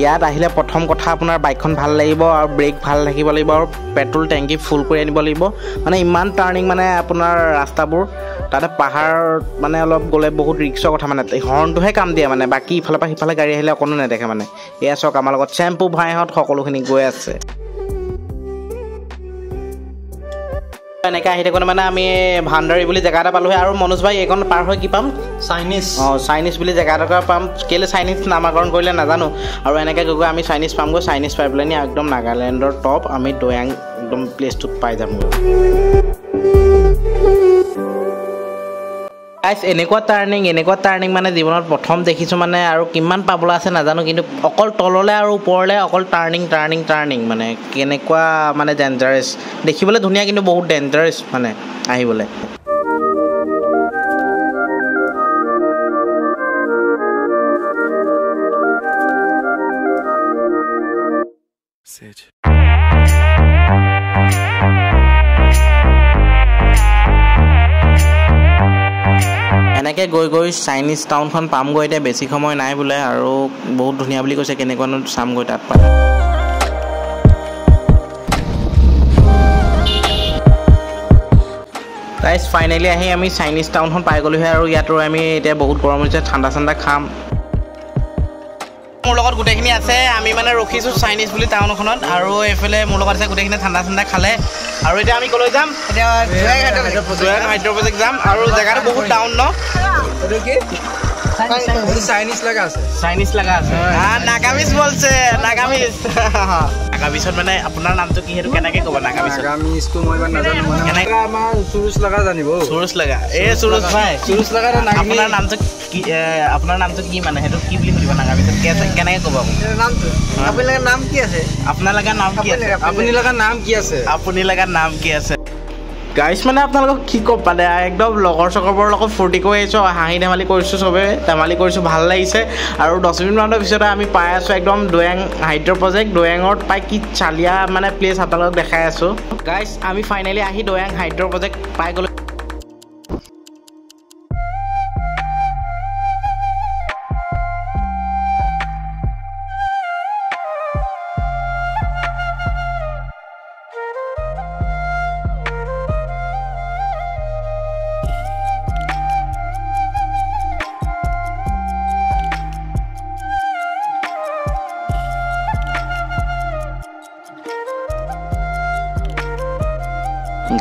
ইয়াত আহিলে প্ৰথম কথা আপোনাৰ বাইকখন ভাল লাগিব আৰু ব্ৰেক ভাল থাকিব লাগিব আৰু পেট্ৰল টেংকি ফুল কৰি আনিব লাগিব মানে ইমান টাৰ্ণিং মানে আপোনাৰ ৰাস্তাবোৰ তাতে পাহাৰ মানে অলপ গ'লে বহুত ৰিক্সৰ কথা মানে হৰ্ণটোহে কাম দিয়ে মানে বাকী ইফালৰ পৰা সিফালে গাড়ী আহিলে অকণো নেদেখে মানে এয়া চাওক আমাৰ লগত চেম্পু ভাইহঁত সকলোখিনি গৈ আছে এনেকৈ আহি থাকোঁতে মানে আমি ভাণ্ডাৰী বুলি জেগা এটা পালোঁহে আৰু মনোজ ভাই এইখন পাৰ হৈ কি পাম চাইনিজ চাইনিজ বুলি জেগা এটকা পাম কেলৈ চাইনিজ নামাকৰণ কৰিলে নাজানো আৰু এনেকৈ গৈ আমি চাইনিজ পামগৈ চাইনিজ পাই পেলাই একদম নাগালেণ্ডৰ টপ আমি দৈয়াং একদম প্লেচটোত পাই যামগৈ গাইছ এনেকুৱা টাৰ্ণিং মানে জীৱনত প্ৰথম দেখিছোঁ মানে আৰু কিমান পাবলৈ আছে নাজানো কিন্তু অকল তললৈ আৰু ওপৰলৈ অকল টাৰ্ণিং মানে কেনেকুৱা মানে ডেঞ্জাৰাছ দেখিবলৈ ধুনীয়া কিন্তু বহুত ডেঞ্জাৰাছ মানে আহিবলৈ এনেকৈ গৈ চাইনিজ টাউনখন পামগৈ এতিয়া বেছি সময় নাই বোলে আৰু বহুত ধুনীয়া বুলি কৈছে কেনেকুৱানো চামগৈ তাত পাই গাইছ ফাইনেলি আহি আমি চাইনিজ টাউনখন পাই গ'লোহে আৰু ইয়াতো আমি এতিয়া বহুত গৰম হৈছে ঠাণ্ডা খাম মোৰ লগত গোটেইখিনি আছে আমি মানে ৰখিছোঁ চাইনিজ বুলি টাউনখনত আৰু এইফালে মোৰ লগত আছে গোটেইখিনি ঠাণ্ডা খালে আৰু এতিয়া আমি ক'লৈ যাম এতিয়া দৈয়াং হাইড্ৰ প্ৰজেক্ট যাম আৰু জেগাটো বহুত ডাউন ন চাইনিজ লাগা আছে নাগামিজ বলছে নাগামিজত মানে আপোনাৰ নামটো কি সেইটো কেনেকৈ ক'ব নাগামিজটো মই ইমান নাজানো কেনেকৈ আমাৰ সুৰুজ লাগা জানিব সুৰুজ লাগা এই সুৰুজ ভাই আপোনাৰ নামটো কি মানে সেইটো কি বুলি সুধিব নাগামিজত কেনেকৈ ক'ব আপুনি নাম কি আছে আপোনাৰ নাম কি আছে গাইছ মানে আপোনালোকক কি ক'ম মানে একদম লগৰ চগৰবোৰৰ লগত ফূৰ্তি কৰি আহিছোঁ হাঁহি ধেমালি কৰিছোঁ চবে ধেমালি কৰিছোঁ ভাল লাগিছে আৰু 10 মিনিটমানৰ পিছতে আমি পাই আছোঁ একদম দৈয়াং হাইড্ৰ প্ৰজেক্ট দৈয়াঙত পাই কি চালিয়া মানে প্লেচ আপোনালোকক দেখাই আছোঁ গাইছ আমি ফাইনেলি আহি দৈয়াং হাইড্ৰ প্ৰজেক্ট পাই গ'লোঁ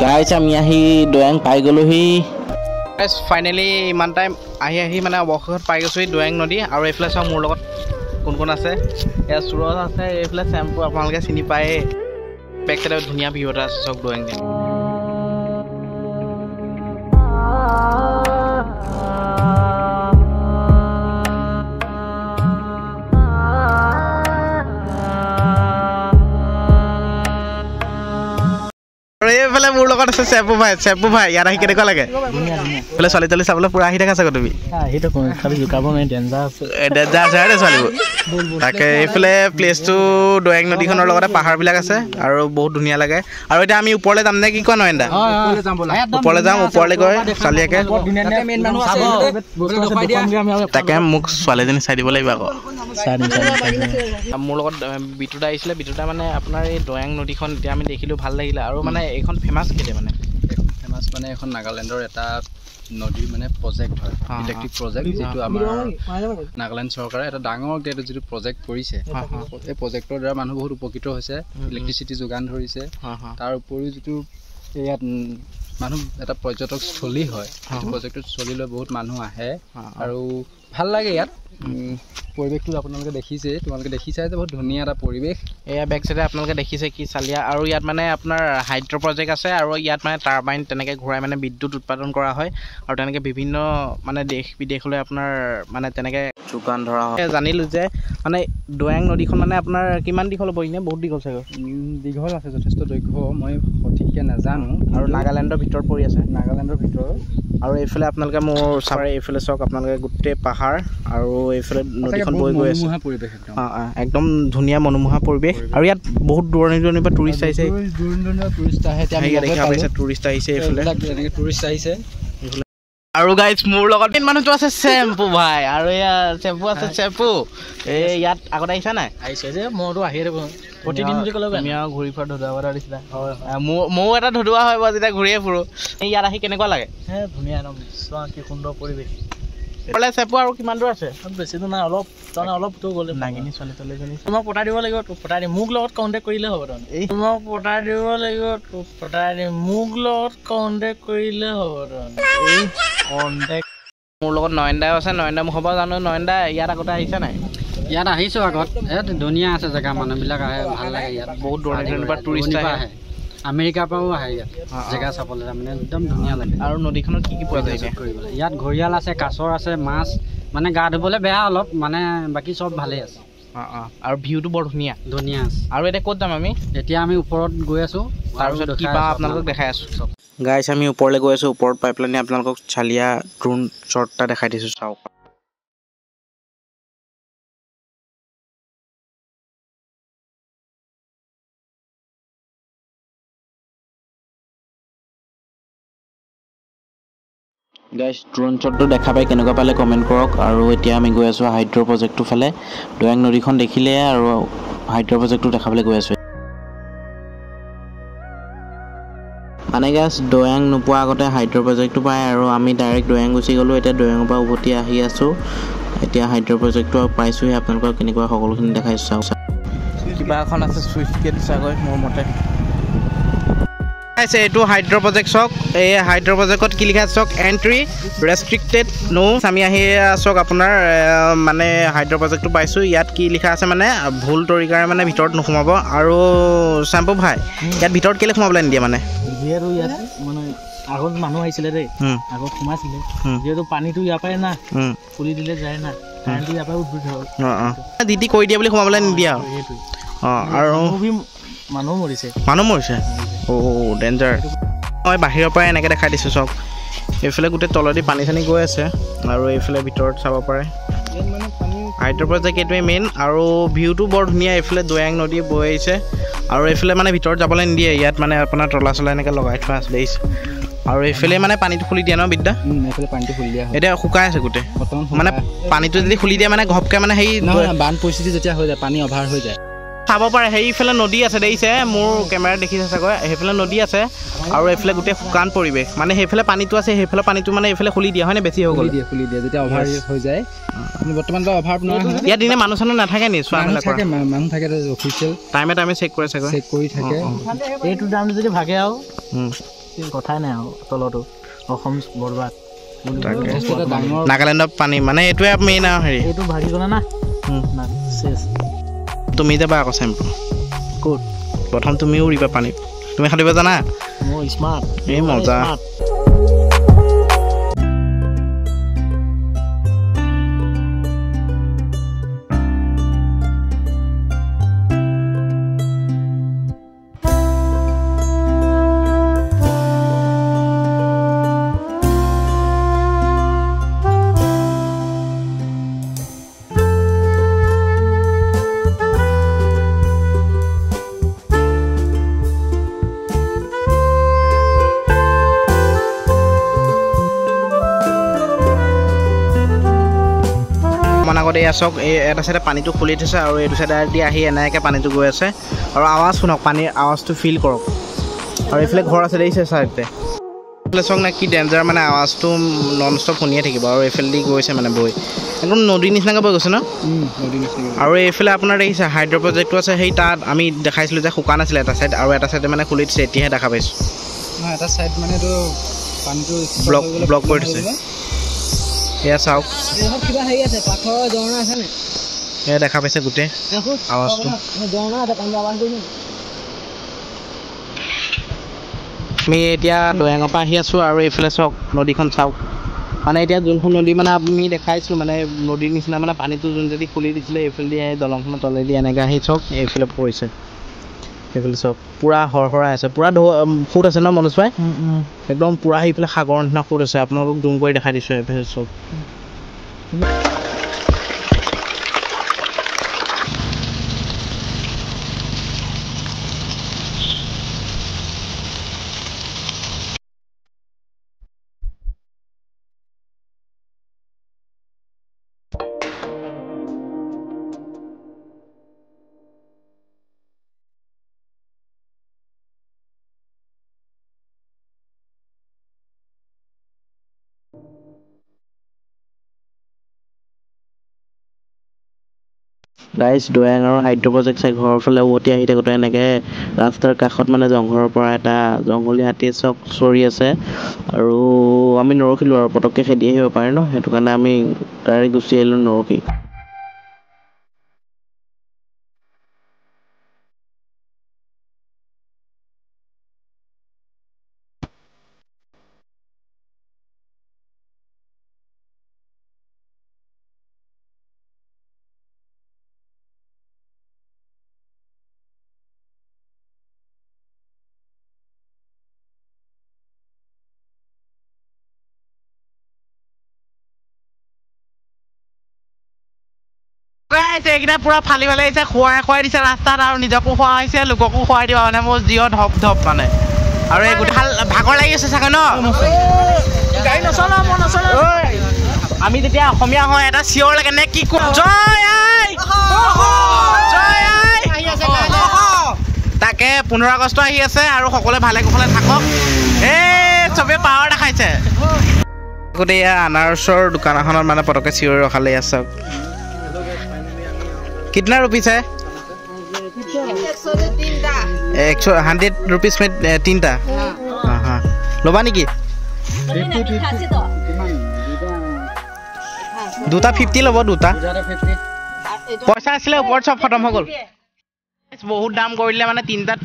গাইছ আমি আহি দৈয়াং পাই গ'লোহি গাইছ ফাইনেলি ইমান টাইম আহি মানে অৱশেষত পাই গৈছোঁহি দৈয়াং নদী আৰু এইফালে চাওক মোৰ লগত কোন আছে এয়া সুৰজ আছে এইফালে চেম্পু আপোনালোকে চিনি পায়েই বেক চাইডে ধুনীয়া ভিউ এটা আছে চাওক দৈয়াং দিন এইফালে মোৰ লগত আছে চেম্পু ভাই ইয়াত আহি কেনেকুৱা লাগে এইফালে ছোৱালী তোৱালী চাবলৈ পুৰা আহি থাকা চাগৈ তুমি ছোৱালীবোৰ তাকে এইফালে প্লেচটো দৈয়াং নদীখনৰ লগতে পাহাৰবিলাক আছে আৰু বহুত ধুনীয়া লাগে আৰু এতিয়া আমি ওপৰলৈ যাম নে কি কোৱা নহয় ওপৰলৈ যাম ওপৰলৈ গৈ ছোৱালীয়াকে তাকে মোক ছোৱালীজনী চাই দিব লাগিব আকৌ মোৰ লগত বিতুতা আহিছিলে বিতুতা মানে আপোনাৰ এই দৈয়াং নদীখন এতিয়া আমি দেখিলোঁ ভাল লাগিলে আৰু মানে এইখন ফেমাছ কেলে মানে ফেমাছ মানে এখন নাগালেণ্ডৰ এটা নদীৰ মানে প্ৰজেক্ট হয় ইলেক্ট্ৰিক প্ৰজেক্ট যিটো আমাৰ নাগালেণ্ড চৰকাৰে এটা ডাঙৰ যিটো প্ৰজেক্ট কৰিছে এই প্ৰজেক্টৰ দ্বাৰা মানুহ বহুত উপকৃত হৈছে ইলেক্ট্ৰিচিটি যোগান ধৰিছে তাৰ উপৰিও যিটো ইয়াত মানুহ এটা পৰ্যটকস্থলী হয় প্ৰজেক্টৰ স্থলীলৈ বহুত মানুহ আহে আৰু ভাল লাগে ইয়াত পৰিৱেশটো আপোনালোকে দেখিছে যে বহুত ধুনীয়া এটা পৰিৱেশ এয়া বেক চাইডে আপোনালোকে দেখিছে কি চালিয়া আৰু ইয়াত মানে আপোনাৰ হাইড্ৰ প্ৰজেক্ট আছে আৰু ইয়াত মানে টাৰবাইন তেনেকৈ ঘূৰাই মানে বিদ্যুৎ উৎপাদন কৰা হয় আৰু তেনেকৈ বিভিন্ন মানে দেশ বিদেশলৈ আপোনাৰ মানে তেনেকৈ যোগান ধৰা হয় জানিলোঁ যে মানে দৈয়াং নদীখন মানে আপোনাৰ কিমান দীঘল হ'ব এনে বহুত দীঘল চাগৈ দীঘল আছে যথেষ্ট দৈৰ্ঘ্য মই সঠিককৈ নাজানো আৰু নাগালেণ্ডৰ ভিতৰত পৰি আছে আৰু এইফালে আপোনালোকে মোৰ চাৰে এইফালে চাওক আপোনালোকে গোটেই পাহাৰ আৰু এইফালে নদীখন বৈ গৈ আছে একদম ধুনীয়া মনোমোহা পৰিৱেশ আৰু ইয়াত বহুত দূৰণিৰ পৰা টুৰিষ্ট আহিছে টুৰিষ্ট আহিছে এইফালে আৰু গাইজ মোৰ লগত মেইন মানুহটো আছে চেম্পু ভাই আৰু এয়া চেম্পু আছে চেম্পু এই ইয়াত আগতে আহিছা নাই আহিছে যে মইতো আহিয়ে থাকোঁ প্ৰতিদিন বুলি ক'লেও আমি আৰু ঘূৰি ফুৰা ধুদুৱা বতৰ দিছিলা ময়ো এটা ধুদুৱা হয় বাৰু যেতিয়া ঘূৰিয়ে ফুৰোঁ ইয়াত আহি কেনেকুৱা লাগে ধুনীয়া একদম চোৱা কি সুন্দৰ পৰিৱেশ চেম্পু আৰু কিমান দূৰ আছে বেছি দূৰ নাই অলপ তাৰমানে অলপ দূৰ গ'লে নাগিনী ছোৱালী তোৱালীজনী তোমাক পতাই দিব লাগিব তোক পতাই দিম মোক লগত কণ্টেক্ট কৰিলে হ'ব তাৰমানে তোমাক পতাই দিব লাগিব তোক পতাই দিম মোক লগত কণ্টেক্ট কৰিলে হ'ব তাৰমানে এই কণ্টেক্ট মোৰ লগত নয়নদাও আছে নয়নদা মুখৰ পৰা জানো নয়নদা ইয়াত আগতে আহিছা নাই ইয়াত আহিছোঁ আগত ইয়াত ধুনীয়া আছে জেগা মানুহবিলাক আহে ভাল লাগে ইয়াত বহুত দূৰ পৰা টুৰিষ্ট আহে আমেৰিকাৰ পৰাও আহে ইয়াত জেগা চাবলৈ তাৰমানে একদম ধুনীয়া লাগে আৰু নদীখনত কি কি পোৱা যায় কৰিবলৈ ইয়াত ঘৰিয়াল আছে কাছৰ আছে মাছ মানে গা ধুবলৈ বেয়া অলপ মানে বাকী চব ভালেই আছে আৰু ভিউটো বৰ ধুনীয়া ধুনীয়া আছে আৰু এতিয়া ক'ত যাম আমি এতিয়া আমি ওপৰত গৈ আছোঁ তাৰপিছত কিবা আপোনালোকক দেখাই আছোঁ চব গাইছ আমি ওপৰলৈ গৈ আছোঁ ওপৰত পাই পেলাই আপোনালোকক চালিয়া ড্ৰোন শ্বট এটা দেখাই দিছোঁ চাওক গাইছ ড্ৰোন শ্বটটো দেখা পাই কেনেকুৱা পালে কমেণ্ট কৰক আৰু এতিয়া আমি গৈ আছোঁ হাইড্ৰ' প্ৰজেক্টটোৰ ফালে দৈয়াং নদীখন দেখিলে আৰু হাইড্ৰ' প্ৰজেক্টটো দেখাবলৈ গৈ আছোঁ মানে গাইছ দৈয়াং নোপোৱা আগতে হাইড্ৰ' প্ৰজেক্টটো পায় আৰু আমি ডাইৰেক্ট দৈয়াং গুচি গ'লোঁ এতিয়া দৈয়াঙৰ পৰা উভতি আহি আছোঁ এতিয়া হাইড্ৰ' প্ৰজেক্টটো পাইছোঁহি আপোনালোকক কেনেকুৱা সকলোখিনি দেখাইছোঁ চাওক কিবা এখন আছে চুইচ গেট চাগৈ মোৰ মতে এইটো হাইড্ৰ' প্ৰজেক্ট চাওক এই হাইড্ৰ' প্ৰজেক্টত কি লিখা চাওক এণ্ট্ৰি ৰেষ্ট্ৰিক্টেড ন' আমি আহি চাওক আপোনাৰ মানে হাইড্ৰ' প্ৰজেক্টটো পাইছোঁ ইয়াত কি লিখা আছে মানে ভুল তৰিকাৰে মানে ভিতৰত নোসোমাব আৰু চেম্পু ভাই ইয়াত ভিতৰত কেলৈ সোমাবলৈ নিদিয়ে মানে যিহেতু ইয়াত মানে আগত মানুহ আহিছিলে দেই আগত সোমাইছিলে যিহেতু পানীটো ইয়াৰ পৰাই না খুলি দিলে যায় না কাৰেণ্টটো ইয়াৰ পৰাই উদ্ভিদ হ'ল দিদি কৈ দিয়ে বুলি সোমাবলৈ নিদিয়ে আৰু আৰু মানুহ মৰিছে ডেঞ্জাৰ মই বাহিৰৰ পৰাই এনেকৈ দেখাই দিছোঁ চাওক এইফালে গোটেই তলেদি পানী চানী গৈ আছে আৰু এইফালে ভিতৰত চাব পাৰে হাইড্ৰ' প্ৰজেক্ট এইটোৱে মেইন আৰু ভিউটো বৰ ধুনীয়া এইফালে দৈয়াং নদী বৈ আহিছে আৰু এইফালে মানে ভিতৰত যাবলৈ নিদিয়ে ইয়াত মানে আপোনাৰ তলা চলা এনেকৈ লগাই থোৱা আছে দেখিছে আৰু এইফালে মানে পানীটো খুলি দিয়ে ন বিদ্যা এইফালে পানীটো খুলি দিয়া এতিয়া শুকাই আছে গোটেই মানে পানীটো যদি খুলি দিয়ে মানে ঘপকৈ মানে সেই বান পৰিস্থিতি যেতিয়া হৈ যায় পানী অভাৰ হৈ যায় চাব পাৰে সেইফালে নদী আছে দেখিছে মোৰ কেমেৰাত দেখিছে চাগৈ সেইফালে নদী আছে আৰু এইফালে গোটেই শুকান পৰিৱেশ মানে সেইফালে পানীটো আছে সেইফালে পানীটো মানে এইফালে খুলি দিয়ে হয়নে বেছি হৈ গ'ল খুলি দিয়ে যেতিয়া অভাৰ হৈ যায় বৰ্তমান অভাৰ ইয়াত দিনে মানুহ চানুহ নাথাকে নি চোৱা মানুহ থাকে অফিচিয়েল টাইমে টাইমে চেক কৰে চাগৈ চেক কৰি থাকে এইটো দামটো যদি ভাগে আৰু কথাই নাই আৰু তলতো অসম বৰবাদ নাগালেণ্ডৰ পানী মানে এইটোৱে মেইন আৰু হেৰি এইটো ভাগি গ'লে না তুমি যাবা আকৌ চেম্পু ক'ত প্ৰথম তুমিও উৰিবা পানীত তুমি সাঁতুৰিব জানা মই স্মাৰ্ট এই মজা আগতে এয়া চাওক এই এটা চাইডে পানীটো খুলি থৈছে আৰু এইটো চাইডে দি আহি এনেকৈ পানীটো গৈ আছে আৰু আৱাজ শুনক পানীৰ আৱাজটো ফিল কৰক আৰু এইফালে ঘৰ আছে দেখিছে চাইডতে এইফালে চাওক না কি ডেঞ্জাৰ মানে আৱাজটো নন ষ্টপ শুনিয়ে থাকিব আৰু এইফালেদি গৈছে মানে বৈ একদম নদীৰ নিচিনাকৈ বৈ গৈছে ন আৰু এইফালে আপোনাৰ দেখিছে হাইড্ৰ' প্ৰজেক্টটো আছে সেই তাত আমি দেখাইছিলোঁ যে শুকান আছিলে এটা চাইড আৰু এটা চাইডে মানে খুলি দিছে এতিয়াহে দেখা পাইছোঁ এটা চাইড মানে এইটো পানীটো ব্লক কৰি দিছে এয়া চাওক কিবা হেৰি আছে পাথৰৰ ঝৰ্ণা আছে নে এয়া দেখা পাইছে গোটেই আৱাজটো আমি এতিয়া দৈয়াঙৰ পৰা আহি আছোঁ আৰু এইফালে চাওক নদীখন চাওক মানে এতিয়া যোনখন নদী মানে আমি দেখাইছোঁ মানে নদীৰ নিচিনা মানে পানীটো যোন যদি খুলি দিছিলে এইফালেদি আহি দলংখনৰ তলেদি এনেকৈ আহি চাওক এইফালে পৰিছে এইফালে চাওক পূৰা সৰসৰাই আছে পূৰা সোঁত আছে ন মনোজ ভাই একদম পূৰা সেইফালে সাগৰৰ নিচিনা সোঁত আছে আপোনালোকক জুম কৰি দেখাই দিছোঁ এইফালে চাওক গাইজ দৈয়াঙৰ হাইড্ৰ প্ৰজেক্ট চাই ঘৰৰ ফালে উভতি আহি থাকোঁতে এনেকৈ ৰাস্তাৰ কাষত মানে জংঘলৰ পৰা এটা জংঘলী হাতীয়ে চৰি আছে আৰু আমি নৰখিলোঁ আৰু পটককৈ খেদি আহিব পাৰে ন সেইটো কাৰণে আমি ডাইৰেক্ট গুচি আহিলোঁ নৰখি এইকেইটা পুৰা ফালি ফালি আহিছে খুৱাই দিছে ৰাস্তাত আৰু নিজকো খোৱা হৈছে লোককো খুৱাই দিবা মানে মোৰ জিঅ ধপ ধপ মানে আৰু এই গোটেই ভাগৰ লাগি আছে চাগে ন আমি যেতিয়া অসমীয়া হয় এটা চিঞৰ লাগে নে কি তাকে 15 আগষ্ট আহি আছে আৰু সকলোৱে ভালে কুশলে থাকক চবে পাৱাৰ দেখাইছে গোটেই আনাৰসৰ দোকান এখনত মানে পটককৈ চিঞৰি ৰখালে আছে कितना रुपीस है 100 रुपीस में 3टा हाँ हाँ लोबा निकी 2टा 50 लब 2टा पैसा आছিলে ওপৰত সব খতম হৈ গল বহুত দাম কৰিলে মানে 3টাত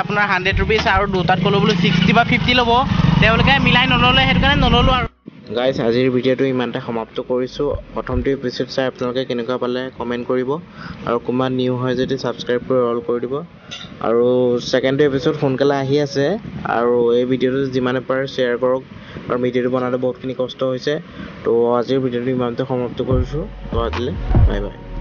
আপোনাৰ 100 रुपीस আৰু 2টাত কলো বলো 60 বা 50 লব তেওঁলোকে মিলাই নললে হেতু কাৰণে নললো আৰু গাইজ আজিৰ ভিডিঅ'টো ইমানতে সমাপ্ত কৰিছোঁ প্ৰথমটো এপিছ'ড চাই আপোনালোকে কেনেকুৱা পালে কমেণ্ট কৰিব আৰু কোনোবা নিউ হয় যদি ছাবস্ক্ৰাইব কৰি অল কৰি দিব আৰু ছেকেণ্ডটো এপিছ'ড সোনকালে আহি আছে আৰু এই ভিডিঅ'টো যিমানে পাৰে শ্বেয়াৰ কৰক আৰু ভিডিঅ'টো বনাওঁতে বহুতখিনি কষ্ট হৈছে তো আজিৰ ভিডিঅ'টো ইমানতে সমাপ্ত কৰিছোঁ তো আজিলৈ বাই বাই